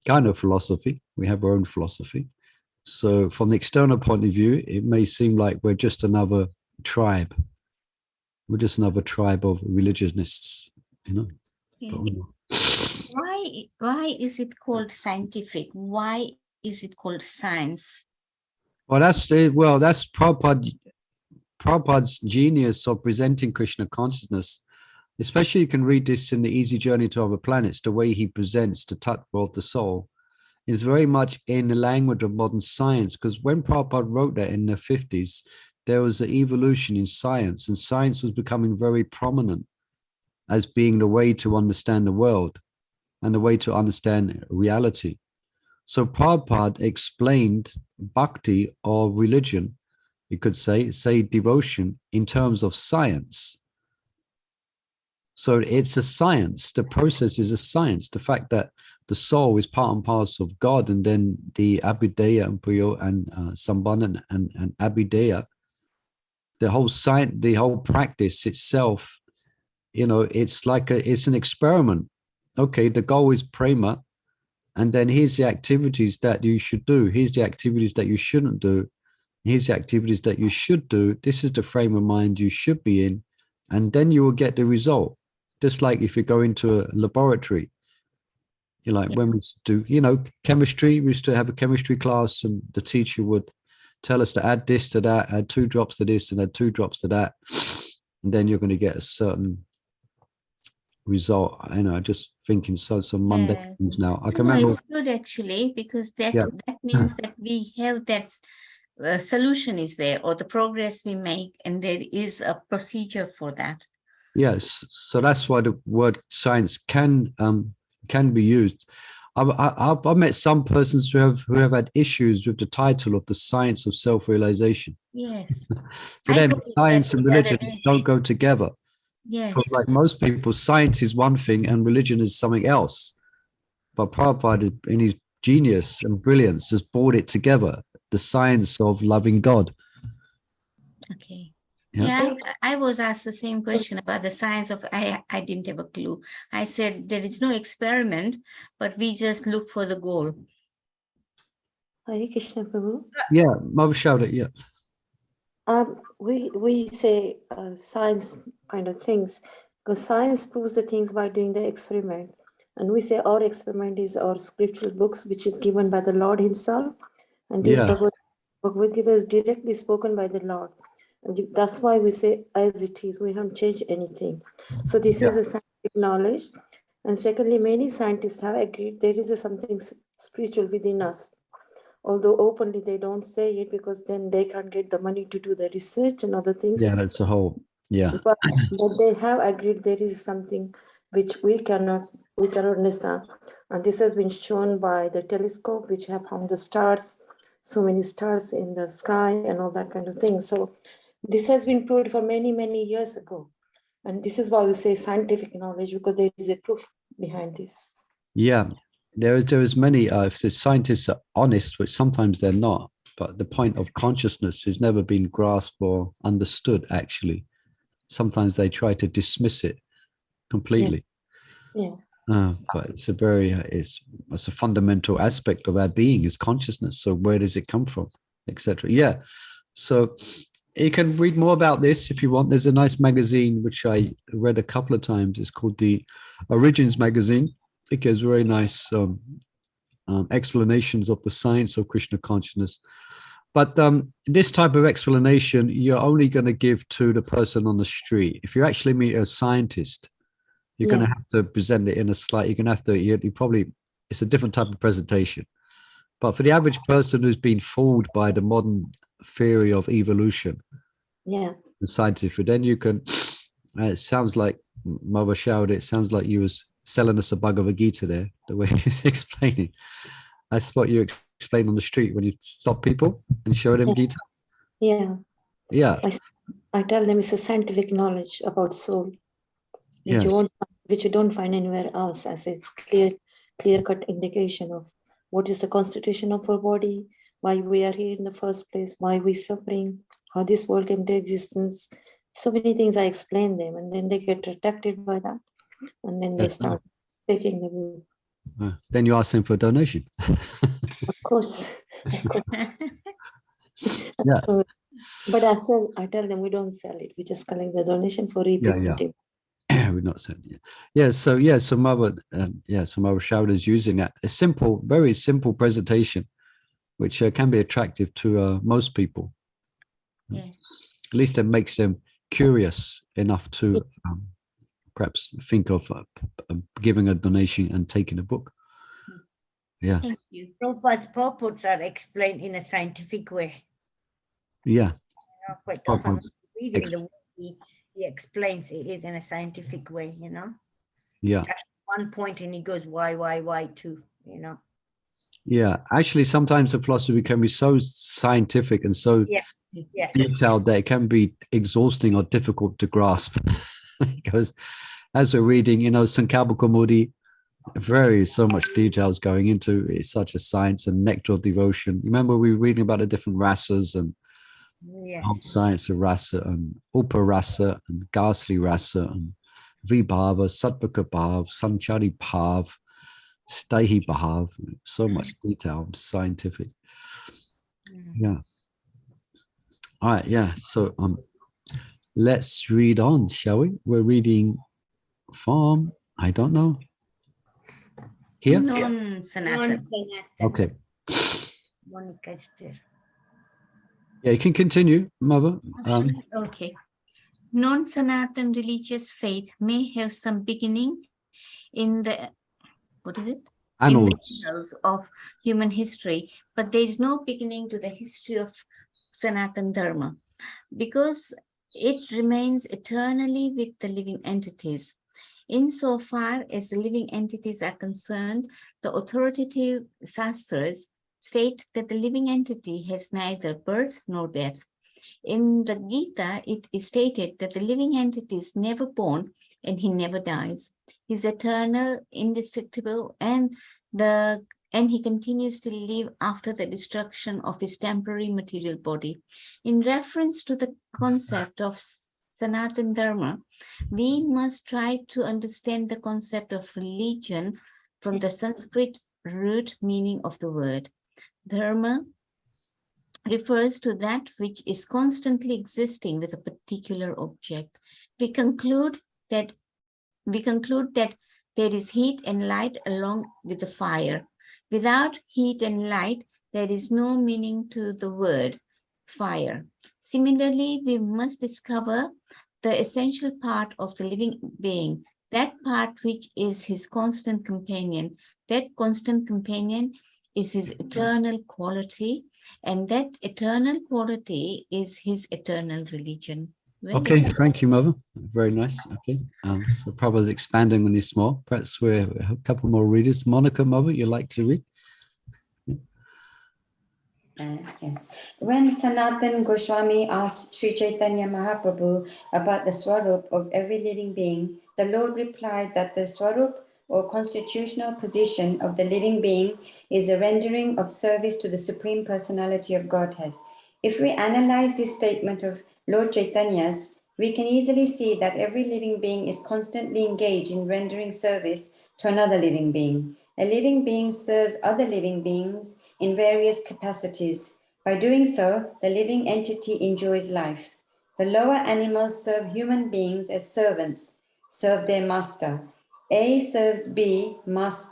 kind of philosophy, we have our own philosophy. So from the external point of view, it may seem like we're just another tribe. We're just another tribe of religionists, you know. Yeah. But we're not. Why is it called scientific? Why is it called science? Well, that's Prabhupada's genius of presenting Krishna consciousness. Especially, you can read this in the Easy Journey to Other Planets. The way he presents the tattva of the soul is very much in the language of modern science. Because when Prabhupada wrote that in the 50s, there was an evolution in science, and science was becoming very prominent as being the way to understand the world and the way to understand reality. So Prabhupada explained bhakti or religion, you could say devotion, in terms of science. So it's a science. The process is a science. The fact that the soul is part and parcel of God, and then the abhideya and puyo and sambandha and abhideya, the whole science, the whole practice itself, you know, it's like it's an experiment. Okay, the goal is prema. And then here's the activities that you should do. Here's the activities that you shouldn't do. Here's the activities that you should do. This is the frame of mind you should be in. And then you will get the result. Just like if you go into a laboratory, you know, like when we do, you know, chemistry, we used to have a chemistry class and the teacher would tell us to add this to that, add 2 drops to this and add 2 drops to that. And then you're going to get a certain result. You know, just thinking so mundane things now. I can remember. It's good actually, because that means that we have that solution is there, or the progress we make, and there is a procedure for that. Yes, so that's why the word science can be used. I've met some persons who have had issues with the title of the science of self-realization. Yes. For them, science and religion don't go together. Yes. Because like most people, science is one thing and religion is something else. But Prabhupada, in his genius and brilliance, has brought it together, the science of loving God. Okay. Yeah. Yeah, I was asked the same question about the science of, I didn't have a clue. I said there is no experiment, but we just look for the goal. Hare Krishna Prabhu. Yeah, Mother shout it, yeah. We say science kind of things, because science proves the things by doing the experiment. And we say our experiment is our scriptural books, which is given by the Lord himself. And this Bhagavad Gita is directly spoken by the Lord. And that's why we say as it is, we haven't changed anything. So this is a scientific knowledge. And secondly, many scientists have agreed there is something spiritual within us. Although openly they don't say it, because then they can't get the money to do the research and other things. Yeah, that's a whole, But they have agreed there is something which we cannot understand. And this has been shown by the telescope, which have found the stars, so many stars in the sky and all that kind of thing. So this has been proved for many, many years ago. And this is why we say scientific knowledge, because there is a proof behind this. Yeah, there is many, if the scientists are honest, which sometimes they're not, but the point of consciousness has never been grasped or understood, actually. Sometimes they try to dismiss it completely. Yeah. But it's a fundamental aspect of our being is consciousness. So where does it come from? etc. Yeah. So you can read more about this if you want. There's a nice magazine which I read a couple of times. It's called the Origins magazine. It gives very nice explanations of the science of Krishna consciousness. But this type of explanation, you're only going to give to the person on the street. If you actually meet a scientist, you're going to have to present it in a you're going to have to, you probably, it's a different type of presentation. But for the average person who's been fooled by the modern theory of evolution, Yeah. the scientific, then you can, it sounds like Mother shouted, it sounds like you was selling us a Bhagavad Gita there, the way he's explaining. That's what you explain on the street when you stop people and show them Gita. Yeah. Yeah. I tell them it's a scientific knowledge about soul, Yes. which you don't find anywhere else, as it's clear-cut indication of what is the constitution of our body, why we are here in the first place, why we're suffering, how this world came to existence. So many things I explain them, and then they get attracted by that, and then they start taking the view. Then you ask them for a donation. Of course. Yeah. But I tell them we don't sell it. We just collect the donation for repayment. We're not selling it. Yeah. So Mother Shauda is using that. A simple, very simple presentation, which can be attractive to most people. Yes. At least it makes them curious enough to perhaps think of giving a donation and taking a book. Yeah. Thank you. Prabhupada's purports are explained in a scientific way. Yeah. Quite often reading the way he explains it is in a scientific way, Yeah. At one point and he goes, why too, Yeah. Actually, sometimes the philosophy can be so scientific and so detailed that it can be exhausting or difficult to grasp. Because as we're reading, Sankalpa Kaumudi, so much details going into it. It's such a science and nectar of devotion. Remember, we were reading about the different rasas and science of rasa and uparasa and ghastly rasa and vibhava, satvika bhav, sanchari bhav, stahi bhav. So much detail, scientific. Yeah. All right. Yeah. So let's read on, shall we? We're reading from, I don't know. Here? Non-sanatana. Okay. Yeah, you can continue, Mother. Okay. Non-sanatana religious faith may have some beginning in the, Annals. In the annals of human history, but there is no beginning to the history of sanatana-dharma because it remains eternally with the living entities. Insofar as the living entities are concerned, the authoritative sastras state that the living entity has neither birth nor death. In the Gita, it is stated that the living entity is never born and he never dies. He is eternal, indestructible, and he continues to live after the destruction of his temporary material body. In reference to the concept of sanatana-dharma, we must try to understand the concept of religion from the Sanskrit root meaning of the word. Dharma refers to that which is constantly existing with a particular object. We conclude that there is heat and light along with the fire. Without heat and light, there is no meaning to the word fire. Similarly, we must discover the essential part of the living being, that part which is his constant companion. That constant companion is his eternal quality, and that eternal quality is his eternal religion. Okay, thank you, Mother. Very nice. Okay, so Prabhupada's expanding on this more. Perhaps we're a couple more readers. Monica, Mother, you'd like to read? Yes. When Sanatan Goswami asked Sri Chaitanya Mahaprabhu about the swarup of every living being, the Lord replied that the swarup or constitutional position of the living being is a rendering of service to the Supreme Personality of Godhead. If we analyze this statement of Lord Chaitanya's, we can easily see that every living being is constantly engaged in rendering service to another living being. A living being serves other living beings in various capacities. By doing so, the living entity enjoys life. The lower animals serve human beings as servants, serve their master. A serves B master,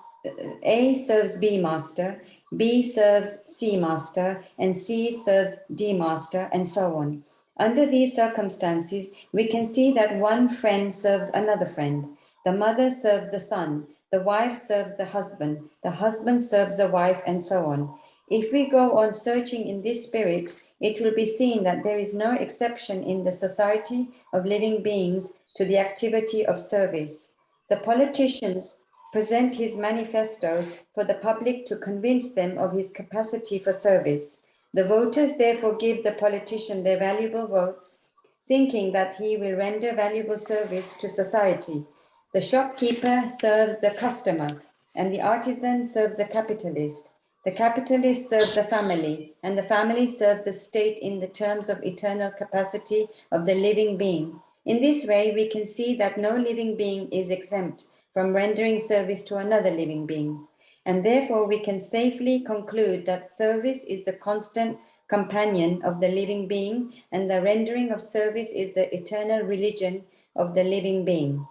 B serves C master, and C serves D master, and so on. Under these circumstances, we can see that one friend serves another friend. The mother serves the son, the wife serves the husband serves the wife, and so on. If we go on searching in this spirit, it will be seen that there is no exception in the society of living beings to the activity of service. The politicians present his manifesto for the public to convince them of his capacity for service. The voters therefore give the politician their valuable votes, thinking that he will render valuable service to society. The shopkeeper serves the customer, and the artisan serves the capitalist. The capitalist serves the family, and the family serves the state in the terms of eternal capacity of the living being. In this way, we can see that no living being is exempt from rendering service to another living being, and therefore we can safely conclude that service is the constant companion of the living being, and the rendering of service is the eternal religion of the living being.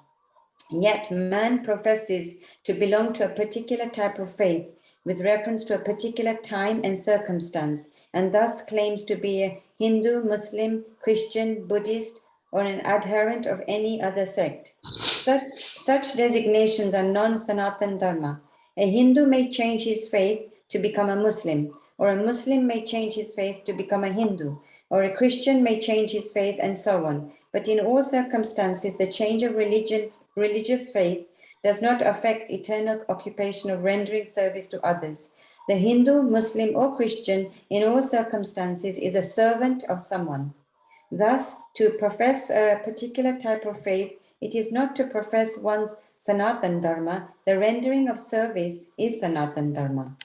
Yet man professes to belong to a particular type of faith with reference to a particular time and circumstance, and thus claims to be a Hindu, Muslim, Christian, Buddhist, or an adherent of any other sect. Such designations are non-sanatana-dharma. A Hindu may change his faith to become a Muslim, or a Muslim may change his faith to become a Hindu, or a Christian may change his faith, and so on. But in all circumstances, the change of religious faith does not affect eternal occupation of rendering service to others. The Hindu, Muslim, or Christian, in all circumstances, is a servant of someone. Thus, to profess a particular type of faith, it is not to profess one's sanatana-dharma. The rendering of service is sanatana-dharma.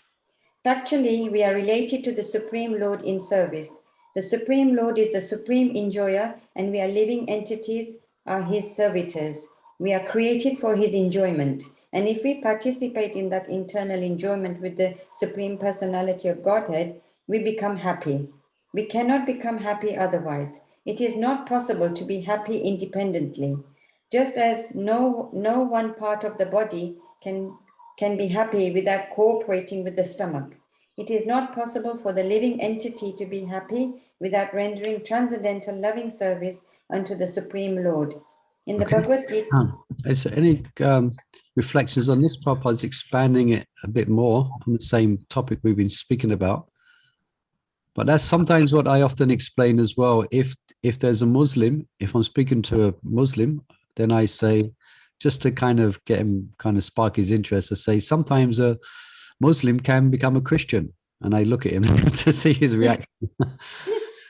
Factually, we are related to the Supreme Lord in service. The Supreme Lord is the supreme enjoyer, and we are living entities, are his servitors. We are created for his enjoyment. And if we participate in that internal enjoyment with the Supreme Personality of Godhead, we become happy. We cannot become happy otherwise. It is not possible to be happy independently. Just as no one part of the body can be happy without cooperating with the stomach. It is not possible for the living entity to be happy without rendering transcendental loving service unto the Supreme Lord. In the Bhagavad Gita. Is there any reflections on this? Prabhupada's expanding it a bit more on the same topic we've been speaking about. But that's sometimes what I often explain as well. If there's a Muslim, if I'm speaking to a Muslim, then I say, just to kind of get him, kind of spark his interest, I say sometimes a Muslim can become a Christian, and I look at him to see his reaction.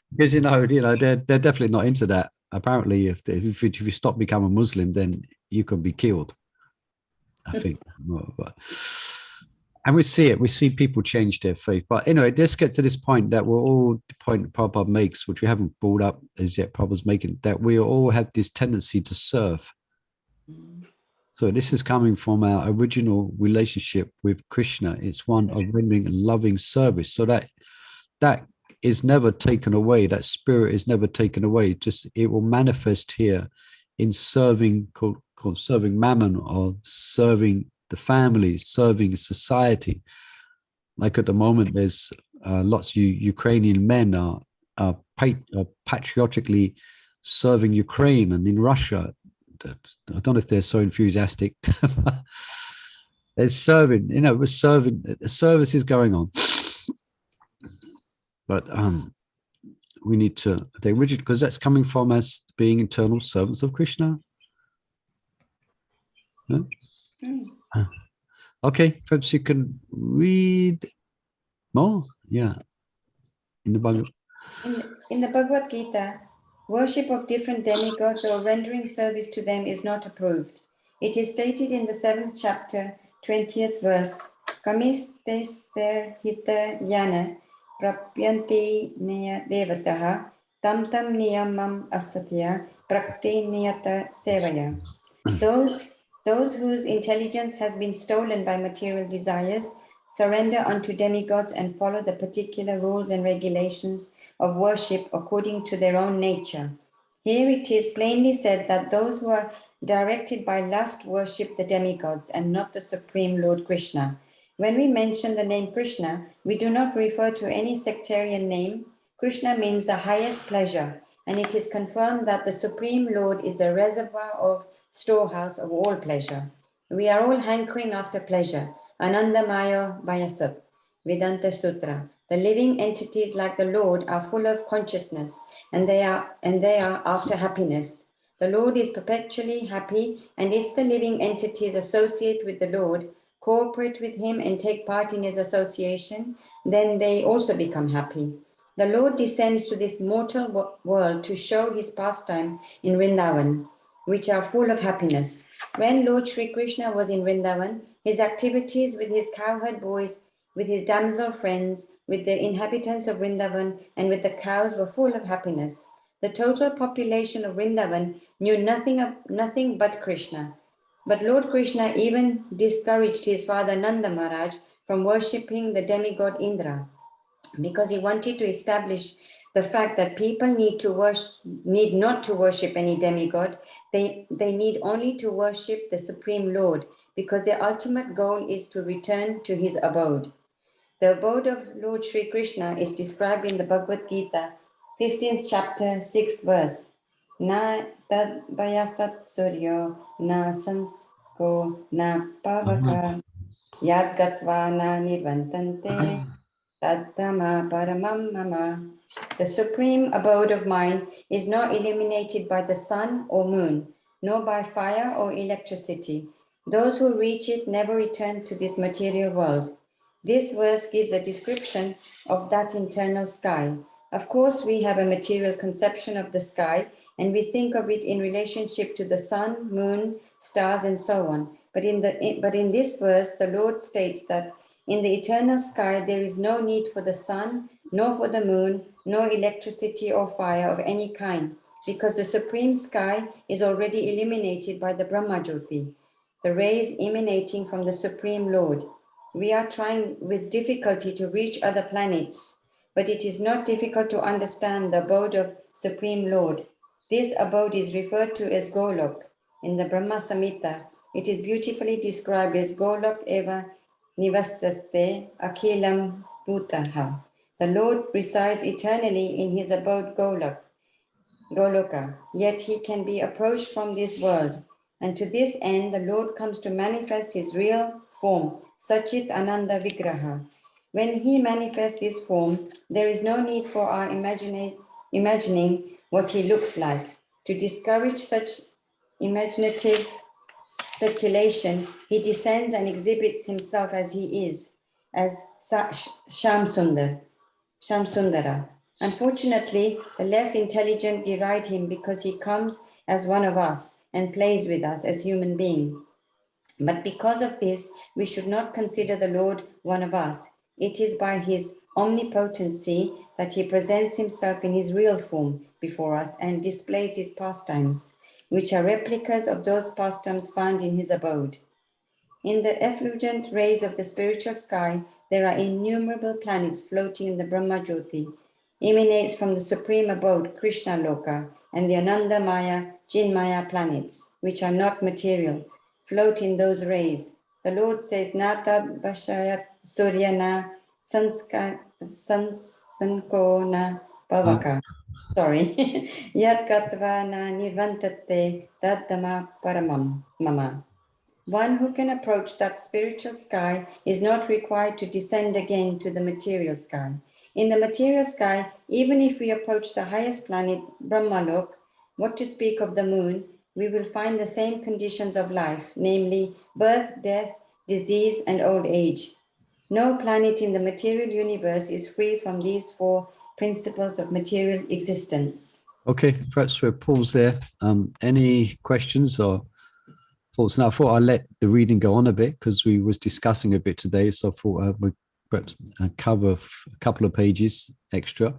Because you know they're definitely not into that. Apparently, if you stop becoming a Muslim, then you can be killed, I think. And we see people change their faith. But anyway, let's get to this point that we're all, the point Prabhupada makes, which we haven't brought up as yet, Prabhupada's making, that we all have this tendency to serve. So this is coming from our original relationship with Krishna. It's one of rendering loving service. So that is never taken away. That spirit is never taken away. Just it will manifest here in serving, called serving mammon, or serving the family, serving society. Like at the moment, there's lots of Ukrainian men are patriotically serving Ukraine, and in Russia, I don't know if they're so enthusiastic. There's serving, service is going on. But we need to, they rigid, because that's coming from us being eternal servants of Krishna. No? Okay, perhaps you can read more. Yeah, in the Bhagavad Gita, worship of different demigods or rendering service to them is not approved. It is stated in the 7th chapter, 20th verse, Kamistester hita jnana prapyanti niya devataha tam niyamam asatya prakti niyata sevaya. Those whose intelligence has been stolen by material desires surrender unto demigods, and follow the particular rules and regulations of worship according to their own nature. Here it is plainly said that those who are directed by lust worship the demigods and not the Supreme Lord Krishna. When we mention the name Krishna, we do not refer to any sectarian name. Krishna means the highest pleasure, and it is confirmed that the Supreme Lord is the reservoir of storehouse of all pleasure. We are all hankering after pleasure. Ananda-mayo, bhyasat. Vedanta-sutra. The living entities like the Lord are full of consciousness, and they are after happiness. The Lord is perpetually happy, and if the living entities associate with the Lord, cooperate with him and take part in his association, then they also become happy. The Lord descends to this mortal world to show his pastime in Vrindavan, which are full of happiness. When Lord Sri Krishna was in Vrindavan, his activities with his cowherd boys, with his damsel friends, with the inhabitants of Vrindavan, and with the cows were full of happiness. The total population of Vrindavan knew nothing but Krishna. But Lord Krishna even discouraged his father Nanda Maharaj from worshipping the demigod Indra, because he wanted to establish the fact that people need not to worship any demigod. They need only to worship the Supreme Lord, because their ultimate goal is to return to his abode. The abode of Lord Sri Krishna is described in the Bhagavad Gita, 15th chapter, 6th verse. Na tad bhyasat suryo na sansko na pavaka yad gatva na nirvantante tattama paramam mama. The supreme abode of mine is not illuminated by the sun or moon, nor by fire or electricity. Those who reach it never return to this material world. This verse gives a description of that internal sky. Of course, we have a material conception of the sky, and we think of it in relationship to the sun, moon, stars, and so on. But in this verse, the Lord states that in the eternal sky, there is no need for the sun, nor for the moon, nor electricity or fire of any kind, because the supreme sky is already illuminated by the Brahma Jyoti, the rays emanating from the Supreme Lord. We are trying with difficulty to reach other planets, but it is not difficult to understand the abode of Supreme Lord. This abode is referred to as Golok. In the Brahma Samhita, it is beautifully described as Golok eva nivasaste akhilam bhutaha. The Lord resides eternally in his abode Goloka, yet he can be approached from this world. And to this end, the Lord comes to manifest his real form, Sachit Ananda Vigraha. When he manifests his form, there is no need for our imagining what he looks like. To discourage such imaginative speculation, he descends and exhibits himself as he is, as Shamsundara. Unfortunately, the less intelligent deride him because he comes as one of us and plays with us as human being. But because of this, we should not consider the Lord one of us. It is by his omnipotency that he presents himself in his real form before us and displays his pastimes, which are replicas of those pastimes found in his abode. In the effulgent rays of the spiritual sky, there are innumerable planets floating in the Brahma Jyoti, emanates from the supreme abode, Krishna Loka, and the Ananda-maya, Jinmaya planets, which are not material, float in those rays. The Lord says, Natad Bhashayat Suryana Sanko na Pavaka. Sorry. Yat Gatva na Nirvantate Tattama Paramam Mama. One who can approach that spiritual sky is not required to descend again to the material sky. In the material sky, even if we approach the highest planet, Brahmalok, what to speak of the moon, we will find the same conditions of life, namely birth, death, disease, and old age. No planet in the material universe is free from these four principles of material existence. Okay, perhaps we'll pause there. Any questions or thoughts? Now, I thought I'd let the reading go on a bit because we was discussing a bit today, so I thought we'd perhaps cover a couple of pages extra.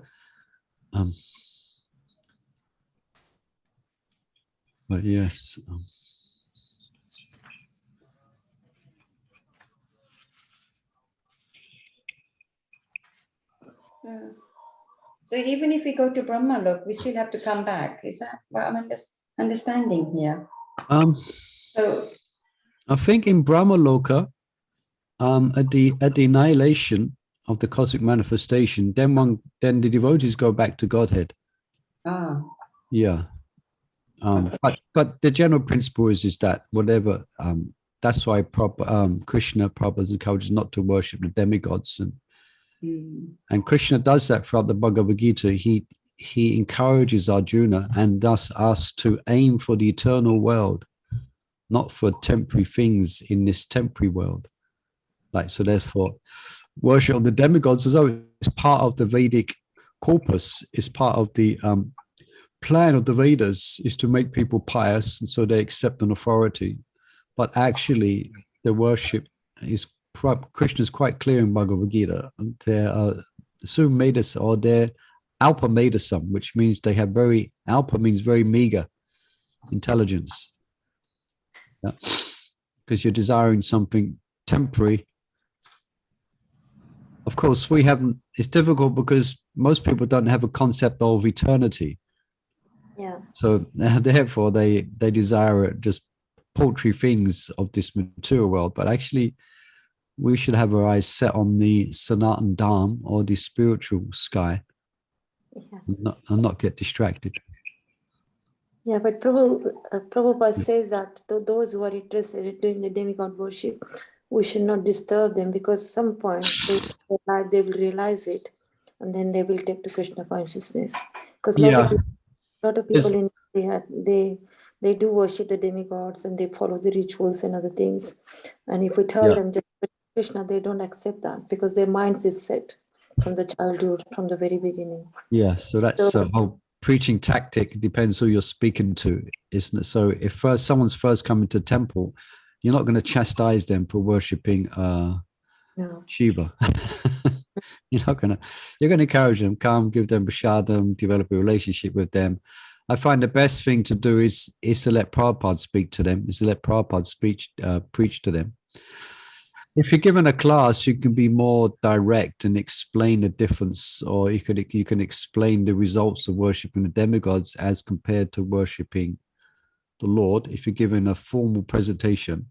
But yes. So even if we go to Brahma Lok, we still have to come back. Is that what I'm understanding here? So I think in Brahmaloka, at the annihilation of the cosmic manifestation, then the devotees go back to Godhead. Yeah. But the general principle is that whatever that's why Krishna Prabhupada encourages not to worship the demigods, and Krishna does that throughout the Bhagavad Gita. He encourages Arjuna and thus us to aim for the eternal world, not for temporary things in this temporary world. Like, so therefore, worship of the demigods is always part of the Vedic corpus, is part of the plan of the Vedas, is to make people pious, and so they accept an authority. But actually, the worship is, Krishna is quite clear in Bhagavad Gita. There are Sumedasa, or they're Alpa Medasam, which means they have Alpa means very meager intelligence. Yeah. Because you're desiring something temporary. Of course, it's difficult because most people don't have a concept of eternity. Yeah. So therefore they desire just paltry things of this material world. But actually, we should have our eyes set on the sanatana-dharma, or the spiritual sky, and not get distracted. Yeah, but Prabhupada says that those who are interested in doing the demigod worship, we should not disturb them, because some point they will realize it, and then they will take to Krishna consciousness. Because a lot of people in India, they do worship the demigods and they follow the rituals and other things. And if we tell them just Krishna, they don't accept that, because their minds is set from the childhood, from the very beginning. Yeah, so that's a whole preaching tactic. It depends who you're speaking to, isn't it? So if someone's first coming to temple, you're not going to chastise them for worshipping Shiva. You're going to encourage them, come, give them prashadam, develop a relationship with them. I find the best thing to do is to let Prabhupada speak to them, is to let Prabhupada preach to them. If you're given a class, you can be more direct and explain the difference, or you can explain the results of worshiping the demigods as compared to worshiping the Lord, if you're given a formal presentation.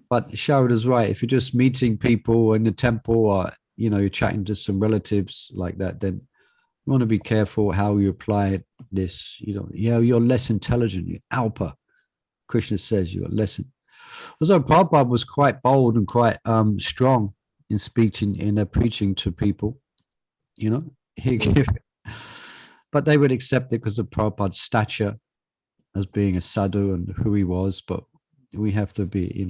But Sharada's right. If you're just meeting people in the temple, or you're chatting to some relatives like that, then you want to be careful how you apply this. You're less intelligent. You're Alpa. Krishna says you're less. Although Prabhupada was quite bold and quite strong in speaking, in preaching to people, but they would accept it because of Prabhupada's stature as being a sadhu and who he was. But we have to be,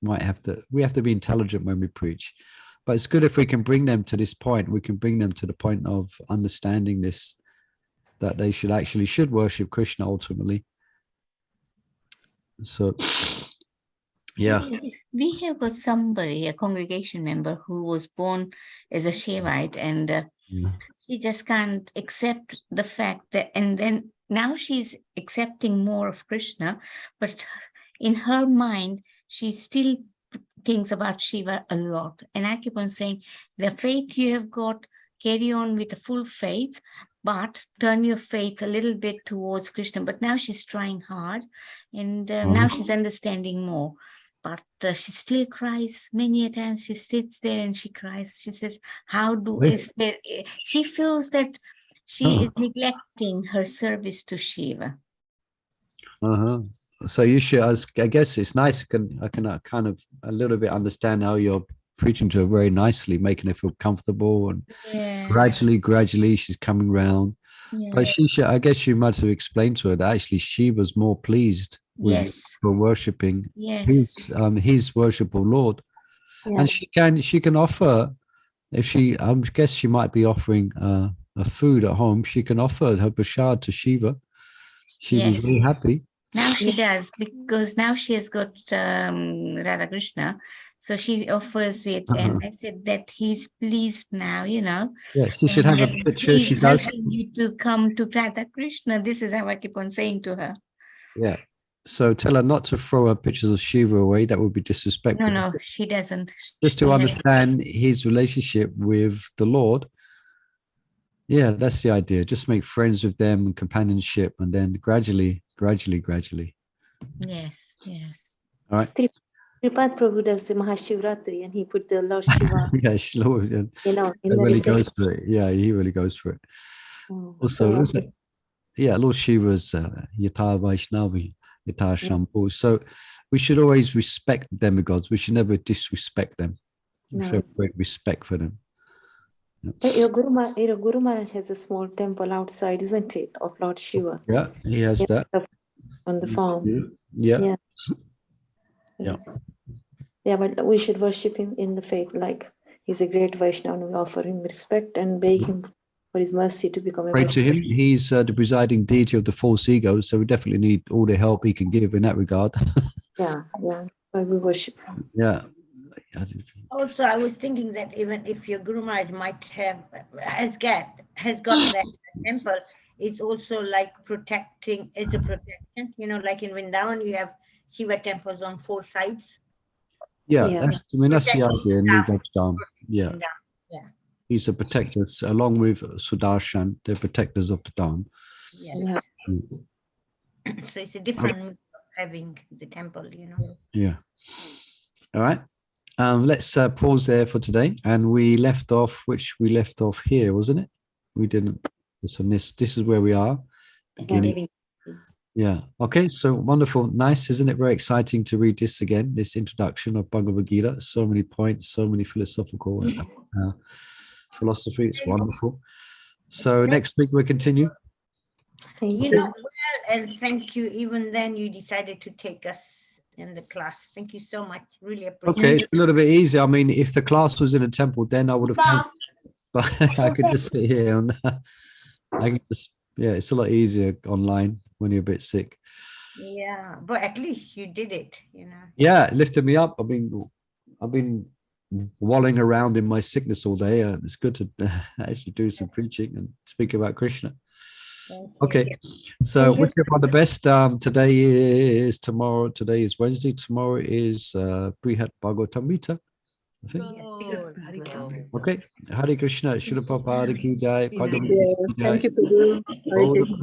we have to be intelligent when we preach. But it's good if we can bring them to this point. We can bring them to the point of understanding this, that they should worship Krishna ultimately. So, yeah. We have got somebody, a congregation member, who was born as a Shaivite, and she just can't accept the fact that, and then now she's accepting more of Krishna, but in her mind, she still thinks about Shiva a lot. And I keep on saying, the faith you have got, carry on with a full faith, but turn your faith a little bit towards Krishna. But now she's trying hard, and now she's understanding more. But she still cries many a times. She sits there and she cries. She says, she feels that she is neglecting her service to Shiva. So you should, I guess it's nice. I can kind of a little bit understand how you're preaching to her very nicely, making her feel comfortable, and gradually she's coming around. But she should, I guess you might have explained to her that actually Shiva's more pleased with for worshipping his worshipful Lord, and she can offer, if she, I guess she might be offering a food at home. She can offer her prasad to Shiva. She'd be very happy. Now she does, because now she has got Radha Krishna, so she offers it, and I said that he's pleased now, Yeah, she should have a picture. He's she does. You to come to Radha Krishna. This is how I keep on saying to her. Yeah. So tell her not to throw her pictures of Shiva away. That would be disrespectful. No, she doesn't. Just to understand his relationship with the Lord. Yeah, that's the idea. Just make friends with them and companionship, and then gradually. Yes, yes. All right. Sripad Prabhu does the Mahashivratri and he put the Lord Shiva, Yeah, Lord, yeah, in the really reception. goes for it. Yeah, he really goes for it. Also, So, who's it? Yeah, Lord Shiva's Yata Vaishnavi, Yata Shambhu. So we should always respect demigods. We should never disrespect them. We should no. have great respect for them. Your Guru Maharaj has a small temple outside, isn't it, of Lord Shiva? Yeah, he has that. On the farm. Yeah. Yeah, but we should worship him in the faith, like he's a great Vaishnava, and we offer him respect and beg him for his mercy to become a Pray to Vaishnava. him. He's the presiding deity of the false ego, so we definitely need all the help he can give in that regard. Yeah, but we worship him. Yeah. Also, I was thinking that even if your Guru Maharaj has got that temple, it's also like protecting, it's a protection, like in Vrindavan, you have Shiva temples on 4 sides. Yeah, Yeah. that's the idea in Dham. Yeah. Yeah. He's a protector, along with Sudarshan, they're protectors of the Dham. Yes. So it's a different mode of having the temple, Yeah. All right. Let's pause there for today. And we left off here, wasn't it? We didn't. This is where we are. Beginning. Yeah. Okay. So wonderful. Nice. Isn't it very exciting to read this again? This introduction of Bhagavad Gita. So many points, so many philosophical philosophy. It's wonderful. So next week we'll continue. Thank you. Well, and thank you. Even then, you decided to take us in the class. Thank you so much. Really appreciate Okay, it. it's a little bit easier. I mean, if the class was in a temple, then I would have come. But I could just sit here and I can just, it's a lot easier online when you're a bit sick. Yeah, but at least you did it, Yeah, it lifted me up. I've been walling around in my sickness all day, and it's good to actually do some preaching and speak about Krishna. Okay, so wish everyone the best. Today is Wednesday. Tomorrow is Brihat Bhagavatamrita, I think. Okay, Hare Krishna, Srila Prabhupada ki jai. Bhagavad Gita ki jai. Thank you, Prabhu. Hare Krishna.